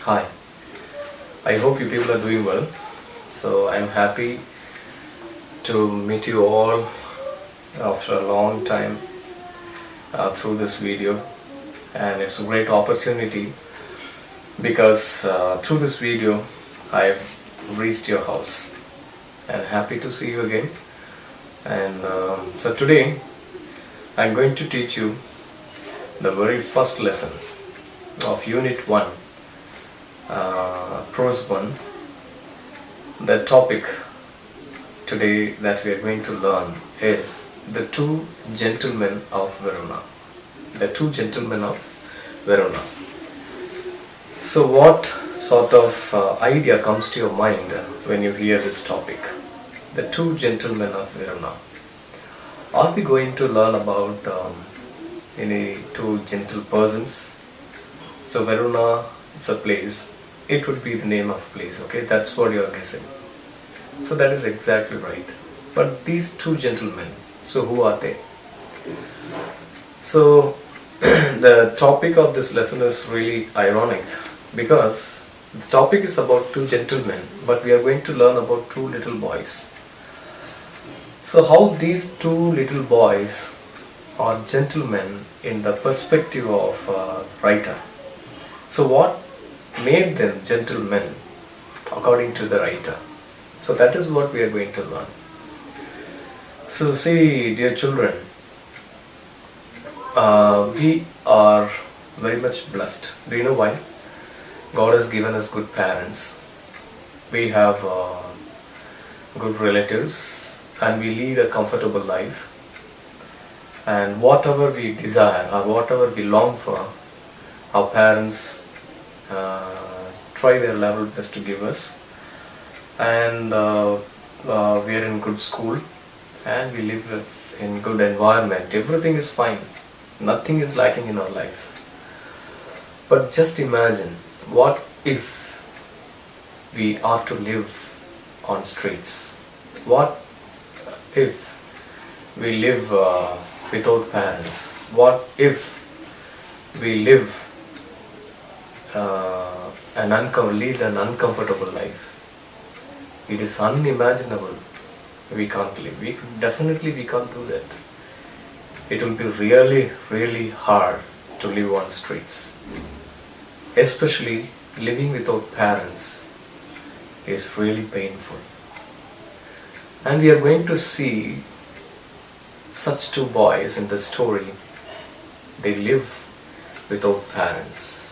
Hi, I hope you people are doing well. So I'm happy to meet you all after a long time through this video, and it's a great opportunity because through this video I've reached your house and happy to see you again. And so today I'm going to teach you the very first lesson of Unit 1, Prose 1. The topic today that we are going to learn is the two gentlemen of Verona. The two gentlemen of Verona. So what sort of idea comes to your mind when you hear this topic? The two gentlemen of Verona. Are we going to learn about any two gentle persons? So Verona, it's a place. It would be the name of place, okay? That's what you are guessing. So that is exactly right. But these two gentlemen, so who are they? So the topic of this lesson is really ironic because the topic is about two gentlemen, but we are going to learn about two little boys. So how these two little boys are gentlemen in the perspective of the writer. So what made them gentlemen according to the writer? So that is what we are going to learn. So see, dear children, we are very much blessed. Do you know why? God has given us good parents. We have good relatives and we lead a comfortable life. And whatever we desire or whatever we long for, our parents try their level best to give us. And we are in good school and we live in good environment. Everything is fine. Nothing is lacking in our life. But just imagine, what if we are to live on streets? What if we live without parents? What if we live lead an uncomfortable life? It is unimaginable. We can't live. We can't do that. It will be really hard to live on streets. Especially living without parents is really painful. And we are going to see such two boys in the story. They live without parents.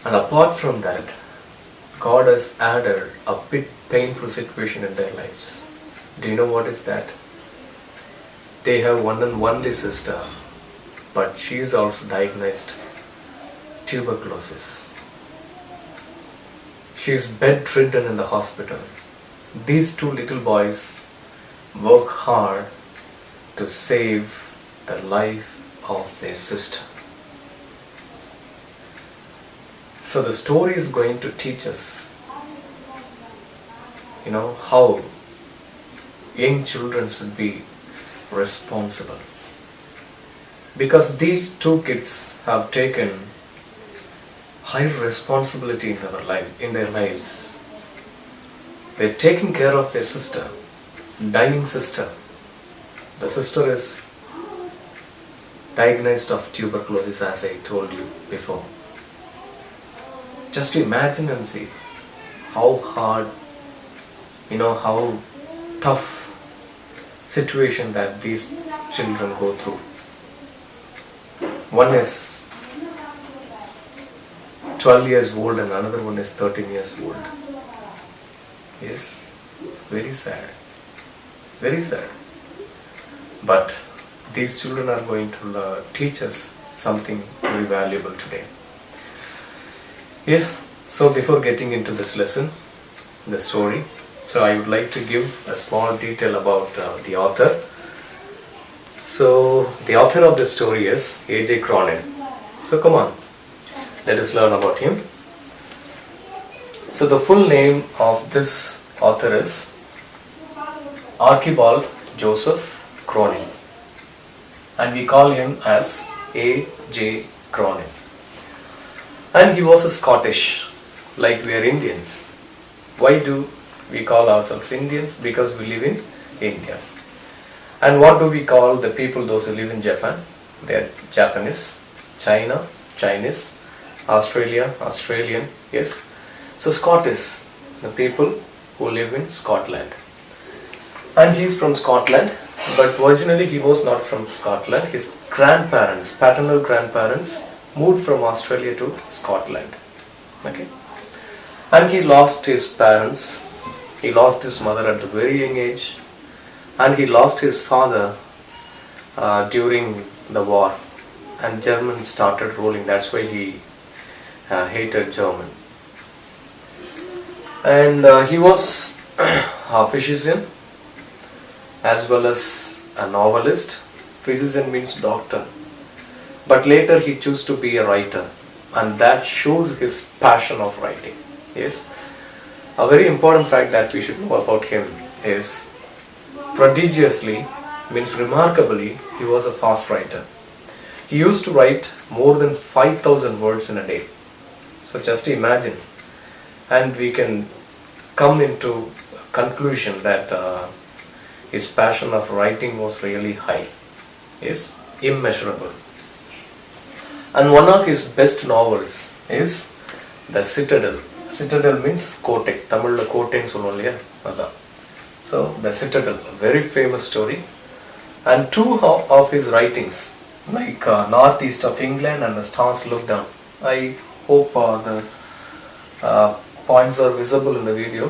And apart from that, God has added a bit painful situation in their lives. Do you know what is that? They have one and only sister, but she is also diagnosed tuberculosis. She is bedridden in the hospital. These two little boys work hard to save the life of their sister. So the story is going to teach us, how young children should be responsible. Because these two kids have taken high responsibility in their lives. They're taking care of their sister, dying sister. The sister is diagnosed of tuberculosis, as I told you before. Just imagine and see how hard, how tough situation that these children go through. One is 12 years old and another one is 13 years old. Yes, very sad. Very sad. But these children are going to teach us something very valuable today. Yes, so before getting into this lesson, the story, so I would like to give a small detail about the author. So the author of this story is A.J. Cronin. So come on, let us learn about him. So the full name of this author is Archibald Joseph Cronin, and we call him as A.J. Cronin. And he was a Scottish, like we are Indians. Why do we call ourselves Indians? Because we live in India. And what do we call the people, those who live in Japan? They are Japanese, China, Chinese, Australia, Australian, yes. So Scottish, the people who live in Scotland. And he is from Scotland, but originally he was not from Scotland. His grandparents, paternal grandparents, moved from Australia to Scotland. Okay. And he lost his parents, he lost his mother at a very young age, and he lost his father during the war. And Germans started ruling, that's why he hated German. And he was a physician as well as a novelist. Physician means doctor. But later he chose to be a writer, and that shows his passion of writing. Yes. A very important fact that we should know about him is prodigiously, means remarkably, he was a fast writer. He used to write more than 5,000 words in a day. So just imagine, and we can come into a conclusion that his passion of writing was really high. Yes, immeasurable. And one of his best novels is The Citadel. Citadel means கோட்டை, தமிழில் கோட்டைன்னு சொல்லுவோம் இல்லையா, அதான். So The Citadel, a very famous story. And two of his writings, like Northeast of England and The Stars Look Down. I hope the points are visible in the video.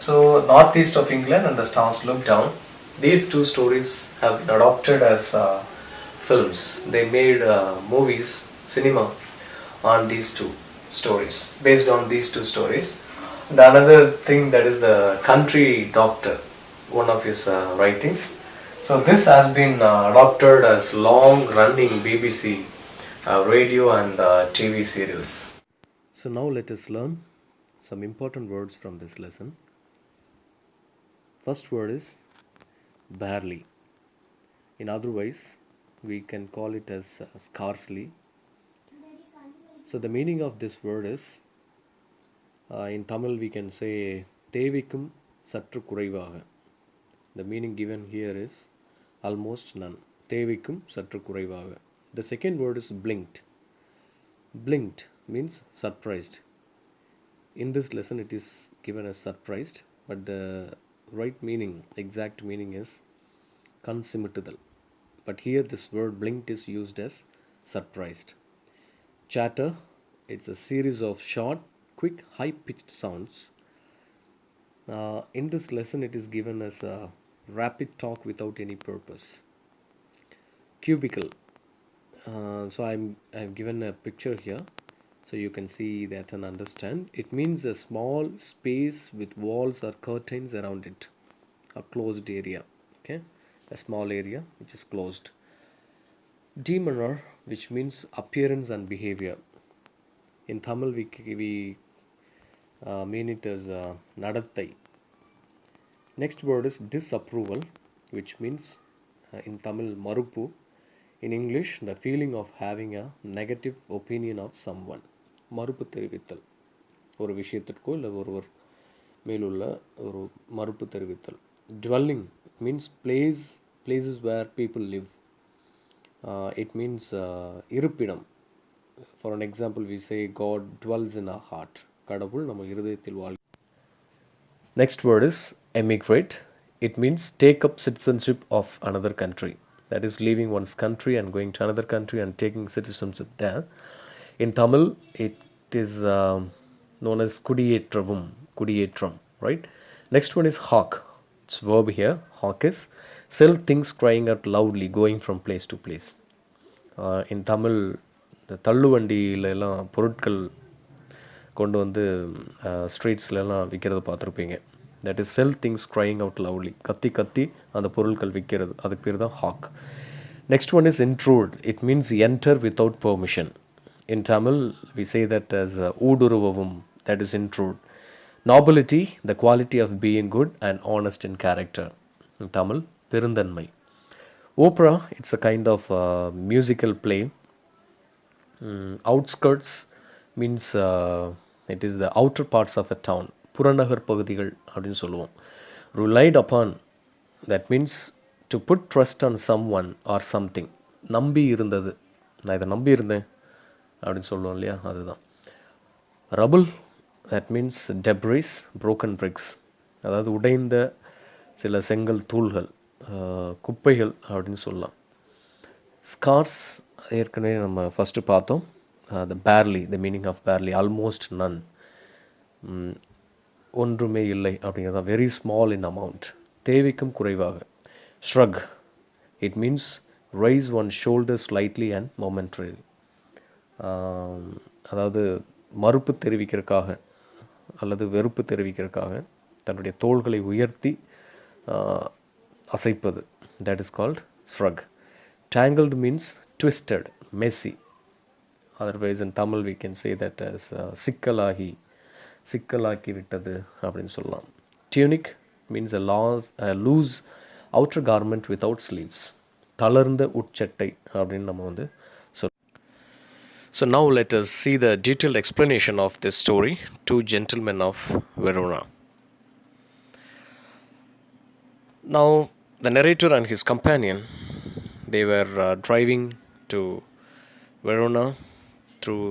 So Northeast of England and The Stars Look Down, these two stories have been adopted as films. They made movies, cinema on these two stories, based on these two stories. And another thing, that is The Country Doctor, one of his writings. So this has been adopted as long running BBC radio and TV serials. So now let us learn some important words from this lesson. First word is barely. In other ways, we can call it as scarcely. So the meaning of this word is, in Tamil we can say தேவிக்கும் சற்று குறைவாக. The meaning given here is almost none. தேவிக்கும் சற்று குறைவாக. The second word is blinked. Blinked means surprised. In this lesson it is given as surprised, but the right meaning, exact meaning is கண் சிமிட்டுதல். But here this word blinked is used as surprised. Chatter, it's a series of short, quick, high-pitched sounds. In this lesson it is given as a rapid talk without any purpose. Cubicle. So I've given a picture here, so you can see that and understand. It means a small space with walls or curtains around it, a closed area. Okay, a small area which is closed. Demeanor, which means appearance and behavior. In Tamil we mean it as nadattai. Next word is disapproval, which means in Tamil marupu. In English, the feeling of having a negative opinion of someone. மறுப்பு தெரிவித்தல், ஒரு விஷயத்திற்கோ இல்லை ஒருவர் மேலுள்ள ஒரு மறுப்பு தெரிவித்தல். Dwelling means places where people live. It means இருப்பிடம். For an example, we say God dwells in our heart. கடவுள் நம்ம இருதயத்தில் வாழ். Next word is emigrate. It means take up citizenship of another country. That is leaving one's country and going to another country and taking citizenship there. In Tamil, it is known as kudiyetram, right? Next one is hawk. It's verb here. Hawk is sell things crying out loudly, going from place to place. In Tamil, the தள்ளுவண்டியிலலாம் பொருட்கள் கொண்டு வந்து ஸ்ட்ரீட்ஸ்லாம் விற்கிறது பார்த்துருப்பீங்க. That is sell things crying out loudly. கத்தி கத்தி அந்த பொருட்கள் விற்கிறது, அதுக்கு பேர் தான் hack. Next one is intrude. It means enter without permission. In Tamil, we say that as ஊடுருவவும், that is intrude. Nobility, the quality of being good and honest in character. In Tamil, பெருந்தன்மை. Opera, it's a kind of musical play. Outskirts means it is the outer parts of a town. புறநகர் பகுதிகள் அப்படின்னு சொல்லுவோம். Relied upon, that means to put trust on someone or something. நம்பி இருந்தது, நான் இதை நம்பி இருந்தேன் அப்படின்னு சொல்லுவோம் இல்லையா, அதுதான். Rubble, that means debris, broken bricks, அதாவது உடைந்த சில செங்கல் தூள்கள், குப்பைகள் அப்படின்னு சொல்லலாம். ஸ்கார்ஸ் ஏற்கனவே நம்ம ஃபஸ்ட்டு பார்த்தோம். the barely, the meaning of barely, almost none, ஒன்றுமே இல்லை அப்படிங்கிறது தான். வெரி ஸ்மால் இன் அமௌண்ட், தேவைக்கும் குறைவாக. Shrug, it means rice one shoulder slightly and momentary, அதாவது மறுப்பு தெரிவிக்கிறதுக்காக அல்லது வெறுப்பு தெரிவிக்கிறதுக்காக தன்னுடைய தோள்களை உயர்த்தி அசைப்பது, that is called shrug. Tangled means twisted, messy. Otherwise in Tamil we can say that as சிக்கலாக்கி விட்டது அப்படின்னு சொல்லலாம். Tunic means a loose outer garment without sleeves, தளர்ந்த உட்சட்டை அப்படின்னு நம்ம வந்து சொல்லுவோம். So now let us see the detailed explanation of this story, Two Gentlemen of Verona. Now the narrator and his companion, they were driving to Verona through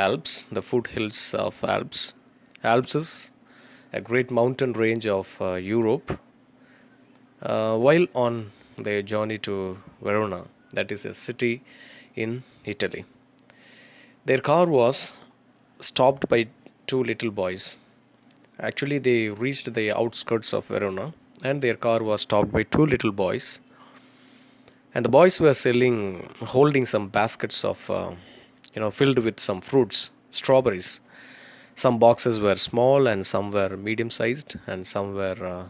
Alps, the foothills of Alps. Alps is a great mountain range of Europe. While on their journey to Verona, that is a city in Italy, their car was stopped by two little boys. Actually, they reached the outskirts of Verona and their car was stopped by two little boys. And the boys were holding some baskets of, filled with some fruits, strawberries. Some boxes were small and some were medium sized and some were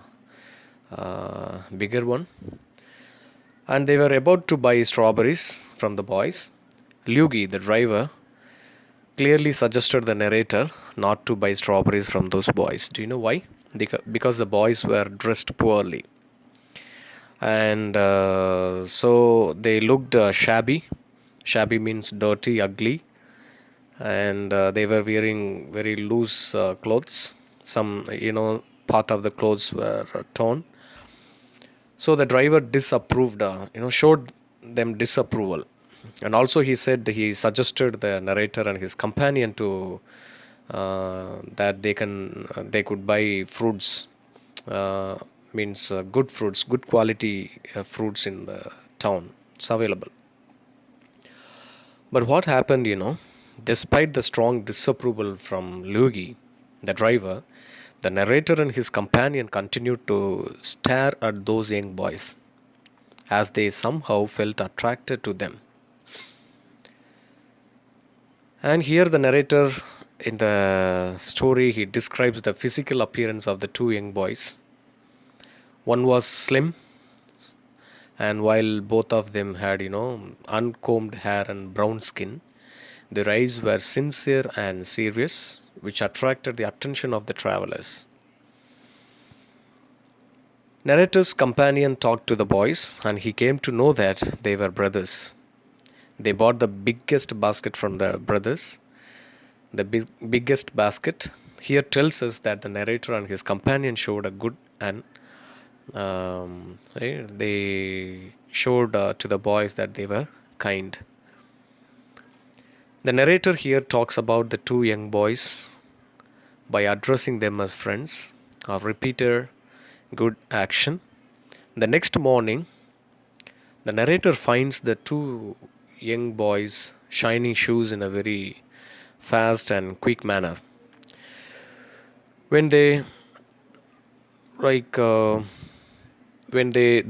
bigger one. And they were about to buy strawberries from the boys. Luigi, the driver, clearly suggested the narrator not to buy strawberries from those boys. Do you know why? Because the boys were dressed poorly. And so they looked shabby. Shabby means dirty, ugly. And they were wearing very loose clothes. Some, part of the clothes were torn. So the driver disapproved, showed them disapproval. And also he suggested the narrator and his companion to that they could buy fruits, means good fruits, good quality fruits in the town. It's available. But what happened, despite the strong disapproval from Luigi, the driver, the narrator and his companion continued to stare at those young boys as they somehow felt attracted to them. And here the narrator in the story, he describes the physical appearance of the two young boys. One was slim, and while both of them had, uncombed hair and brown skin, their eyes were sincere and serious, which attracted the attention of the travelers. Narrator's companion talked to the boys, and he came to know that they were brothers. They bought the biggest basket from the brothers. The biggest basket here tells us that the narrator and his companion showed a good and they showed to the boys that they were kind. The narrator here talks about the two young boys by addressing them as friends, a repeated good action. The next morning, the narrator finds the two young boys shining shoes in a very fast and quick manner. When the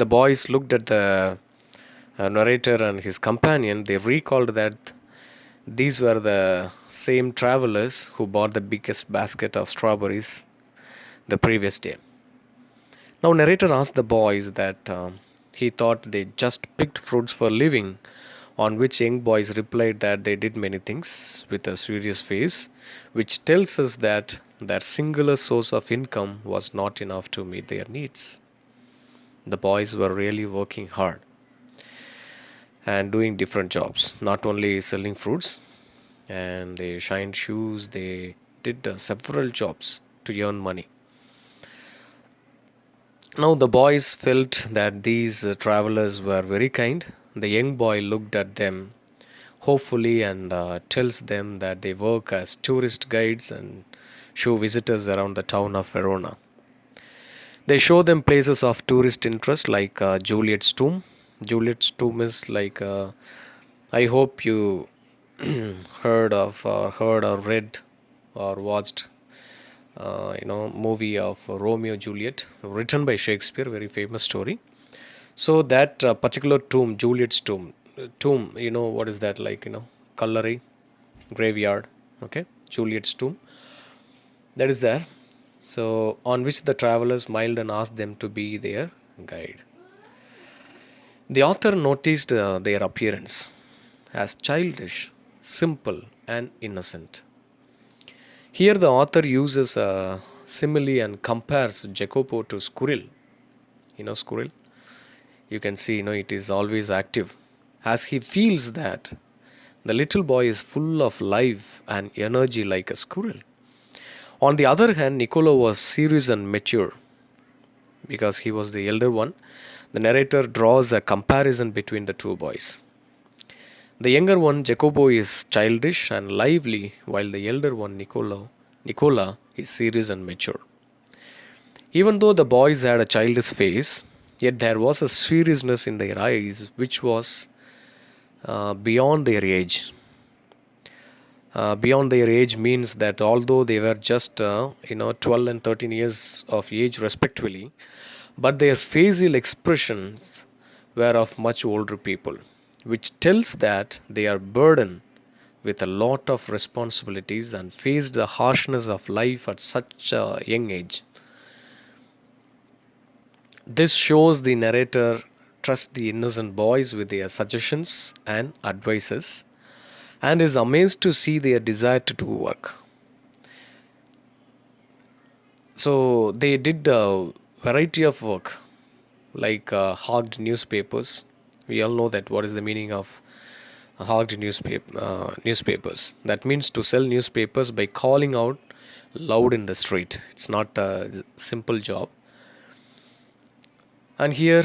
boys looked at the narrator and his companion, they recalled that these were the same travelers who bought the biggest basket of strawberries the previous day. Now narrator asked the boys that he thought they just picked fruits for living, on which young boys replied that they did many things with a serious face, which tells us that their singular source of income was not enough to meet their needs. The boys were really working hard and doing different jobs, not only selling fruits. and they shined shoes. They did several jobs to earn money. Now the boys felt that these travelers were very kind. The young boy looked at them hopefully and tells them that they work as tourist guides and show visitors around the town of Verona. They show them places of tourist interest like Juliet's tomb. Juliet's tomb is like I hope you heard or read or watched movie of Romeo Juliet written by Shakespeare, very famous story. So that particular tomb, Juliet's tomb, what is that, like, colliery, graveyard, okay, Juliet's tomb, that is there. So on which the travelers smiled and asked them to be their guide. The author noticed their appearance as childish, simple, and innocent. Here the author uses a simile and compares Jacopo to squirrel. Squirrel. You can see, it is always active. As he feels that the little boy is full of life and energy like a squirrel. On the other hand, Niccolo was serious and mature because he was the elder one. The narrator draws a comparison between the two boys. The younger one, Jacopo, is childish and lively, while the elder one, Nicola, is serious and mature. Even though the boys had a childish face, yet there was a seriousness in their eyes which was beyond their age. Beyond their age means that although they were just 12 and 13 years of age respectively, but their facial expressions were of much older people, which tells that they are burdened with a lot of responsibilities and faced the harshness of life at such a young age. This shows the narrator trusts the innocent boys with their suggestions and advices and is amazed to see their desire to do work. So they did a variety of work like hogged newspapers. We all know that what is the meaning of hogged newspapers. That means to sell newspapers by calling out loud in the street. It's not a simple job. And here,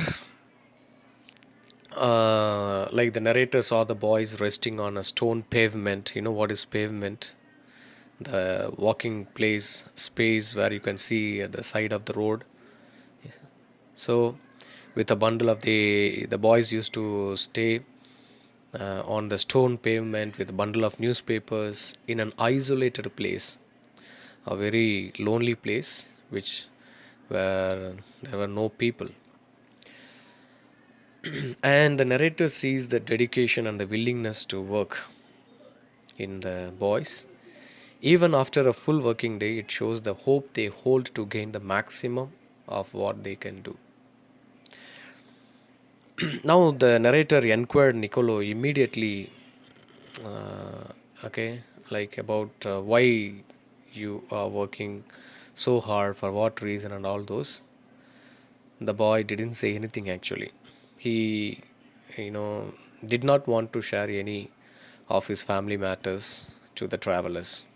like the narrator saw the boys resting on a stone pavement. You know what is pavement? The walking place space where you can see at the side of the road. So with a bundle of the boys used to stay on the stone pavement with a bundle of newspapers in an isolated place, a very lonely place which where there were no people. And the narrator sees the dedication and the willingness to work in the boys. Even after a full working day, it shows the hope they hold to gain the maximum of what they can do. Now, the narrator inquired Niccolo immediately, like about why you are working so hard, for what reason, and all those. The boy didn't say anything actually. He, did not want to share any of his family matters to the travelers.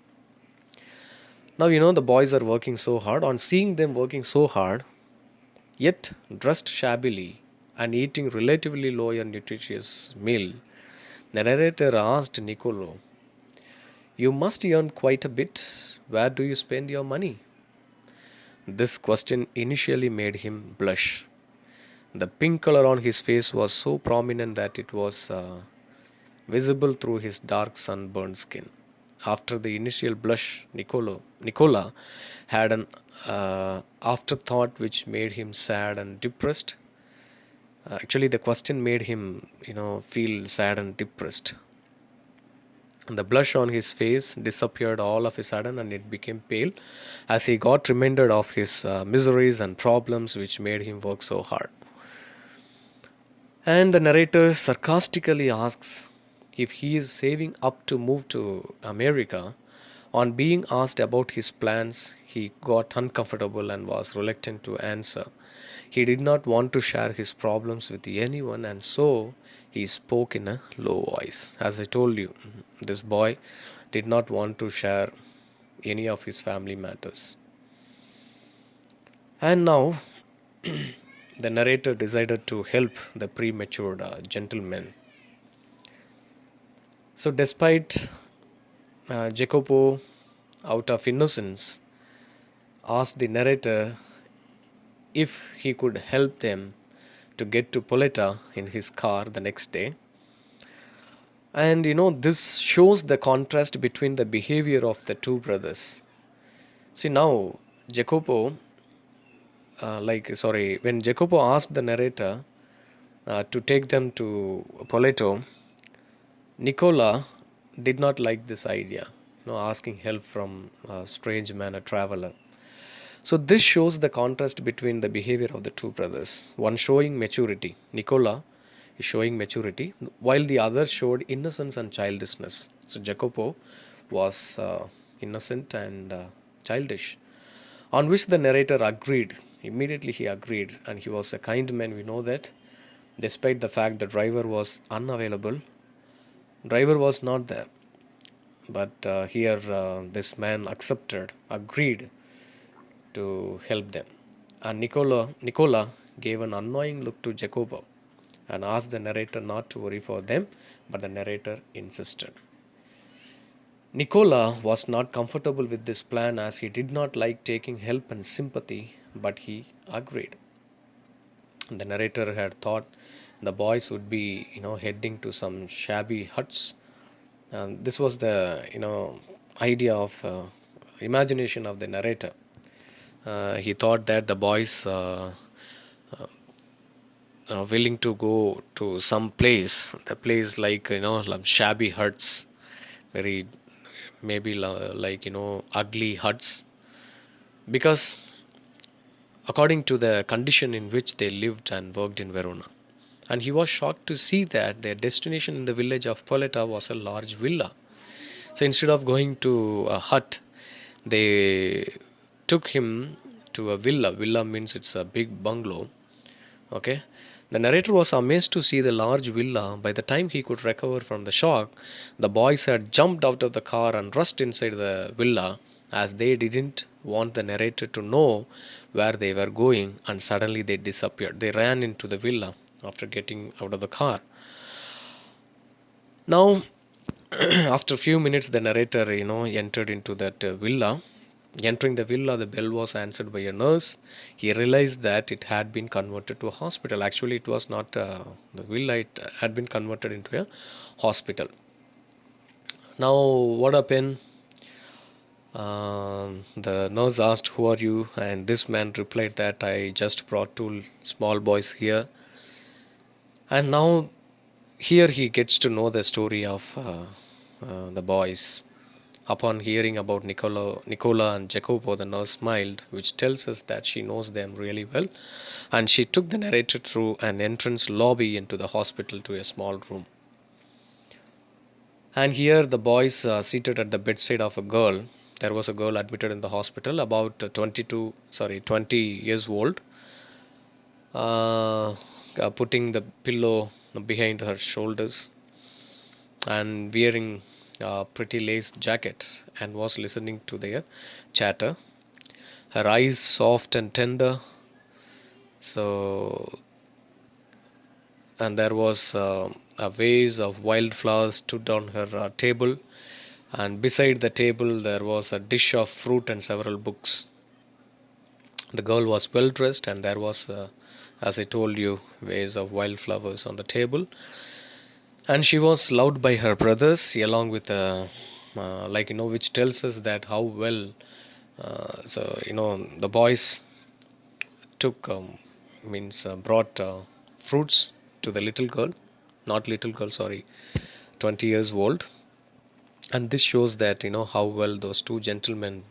Now, the boys are working so hard. On seeing them working so hard, yet dressed shabbily and eating relatively low and nutritious meal, the narrator asked Niccolo, "You must earn quite a bit. Where do you spend your money?" This question initially made him blush. The pink color on his face was so prominent that it was visible through his dark sunburned skin. After the initial blush, Nicola had an afterthought which made him sad and depressed. Actually, the question made him, feel sad and depressed. And the blush on his face disappeared all of a sudden and it became pale as he got reminded of his miseries and problems which made him work so hard. And the narrator sarcastically asks if he is saving up to move to America. On being asked about his plans, he got uncomfortable and was reluctant to answer. He did not want to share his problems with anyone, and so he spoke in a low voice. As I told you, this boy did not want to share any of his family matters. And now the narrator decided to help the premature gentleman. So, despite Jacopo, out of innocence, asked the narrator if he could help them to get to Poletta in his car the next day. And this shows the contrast between the behavior of the two brothers. See, now, Jacopo, when Jacopo asked the narrator to take them to Poleto, Nicola did not like this idea, asking help from a strange man, a traveler. So this shows the contrast between the behavior of the two brothers. One showing maturity, Nicola is showing maturity, while the other showed innocence and childishness. So Jacopo was innocent and childish, on which the narrator agreed. Immediately he agreed, and he was a kind man. We know that, despite the fact the driver was unavailable, driver was not there. But here this man agreed to help them. And Nicola gave an annoying look to Jacopo and asked the narrator not to worry for them, but the narrator insisted. Nicola was not comfortable with this plan, as he did not like taking help and sympathy, but he agreed. The narrator had thought the boys would be, heading to some shabby huts. And this was the, idea of imagination of the narrator. He thought that the boys willing to go to some place, the place like shabby huts, very maybe ugly huts, because according to the condition in which they lived and worked in Verona. And he was shocked to see that their destination in the village of Poletta was a large villa. So instead of going to a hut, they took him to a villa. Villa means it's a big bungalow. Okay. The narrator was amazed to see the large villa. By the time he could recover from the shock, the boys had jumped out of the car and rushed inside the villa, as they didn't want the narrator to know where they were going, and suddenly they disappeared. They ran into the villa after getting out of the car. Now, after a few minutes, the narrator, entered into that villa. Entering the villa, the bell was answered by a nurse. He realized that it had been converted to a hospital. Actually, it was not the villa, it had been converted into a hospital. Now, what happened? The nurse asked, "Who are you?" And this man replied that, "I just brought two small boys here." And now, here he gets to know the story of the boys. Upon hearing about Nicola and Jacopo, the nurse smiled, which tells us that she knows them really well, and she took the narrator through an entrance lobby into the hospital to a small room. And here the boys are seated at the bedside of a girl. There was a girl admitted in the hospital, about 20 years old, putting the pillow behind her shoulders and wearing a pretty lace jacket, and was listening to their chatter. Her eyes soft and tender. And there was a vase of wildflowers stood on her table, and beside the table there was a dish of fruit and several books. The girl was well dressed, and there was, as I told you, vase of wildflowers on the table. And she was loved by her brothers, along with which tells us that how well the boys took brought fruits to the little girl, not little girl, 20 years old. And this shows that how well those two gentlemen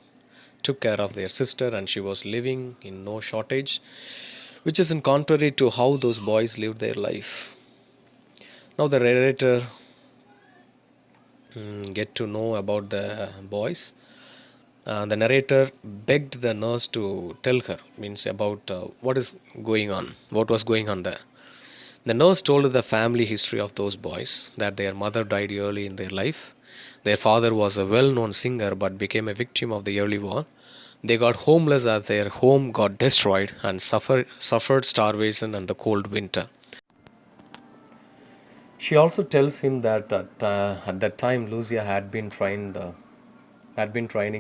took care of their sister, and she was living in no shortage, which is in contrary to how those boys lived their life. Now the narrator get to know about the boys. The narrator begged the nurse to tell her, about what was going on there. The nurse told her the family history of those boys, that their mother died early in their life. Their father was a well known singer but became a victim of the early war. They got homeless as their home got destroyed and suffered starvation and the cold winter. She also tells him that at that time Lucia had been training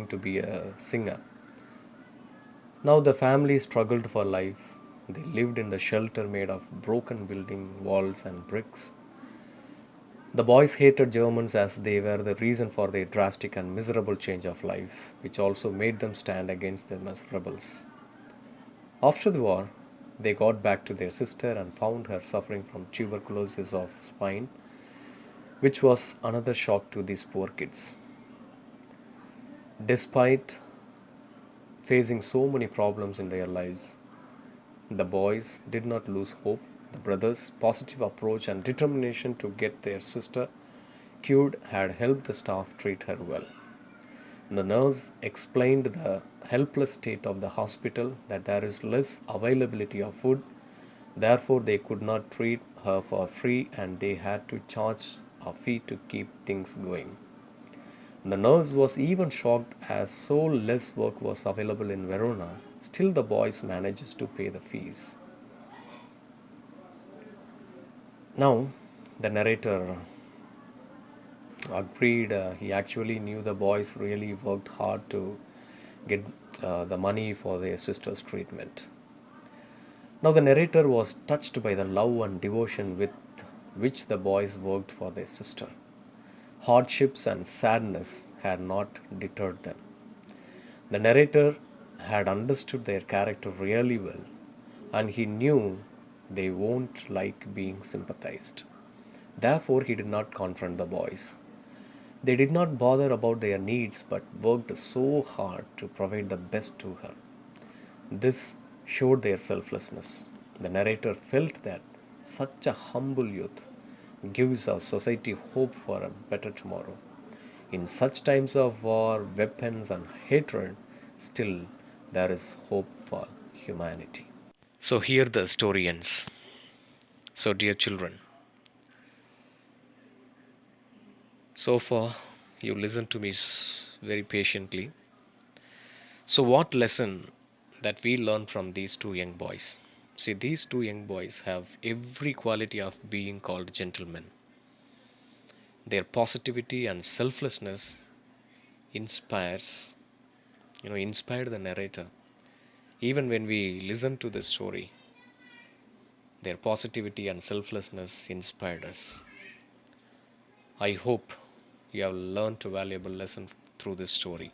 to be a singer. Now the family struggled for life. They lived in the shelter made of broken building walls and bricks. The boys hated Germans as they were the reason for their drastic and miserable change of life, which also made them stand against them as rebels. After the war, they got back to their sister and found her suffering from tuberculosis of spine, which was another shock to these poor kids. Despite facing so many problems in their lives, the boys did not lose hope. The brothers' positive approach and determination to get their sister cured had helped the staff treat her well. The nurse explained the helpless state of the hospital, that there is less availability of food, therefore, they could not treat her for free and they had to charge a fee to keep things going. The nurse was even shocked as so less work was available in Verona. Still, the boys managed to pay the fees. Now, the narrator agreed. He actually knew the boys really worked hard to get the money for their sister's treatment. Now, the narrator was touched by the love and devotion with which the boys worked for their sister. Hardships and sadness had not deterred them. The narrator had understood their character really well, and he knew they won't like being sympathized. Therefore, he did not confront the boys. They did not bother about their needs but worked so hard to provide the best to her. This showed their selflessness. The narrator felt that such a humble youth gives our society hope for a better tomorrow. In such times of war, weapons, and hatred, still there is hope for humanity. So, here the story ends. So, dear children, so far you listened to me very patiently. So, what lesson that we learn from these two young boys? See, these two young boys have every quality of being called gentlemen. Their positivity and selflessness inspires, inspired the narrator. Even when we listen to this story, their positivity and selflessness inspired us. I hope you have learned a valuable lesson through this story.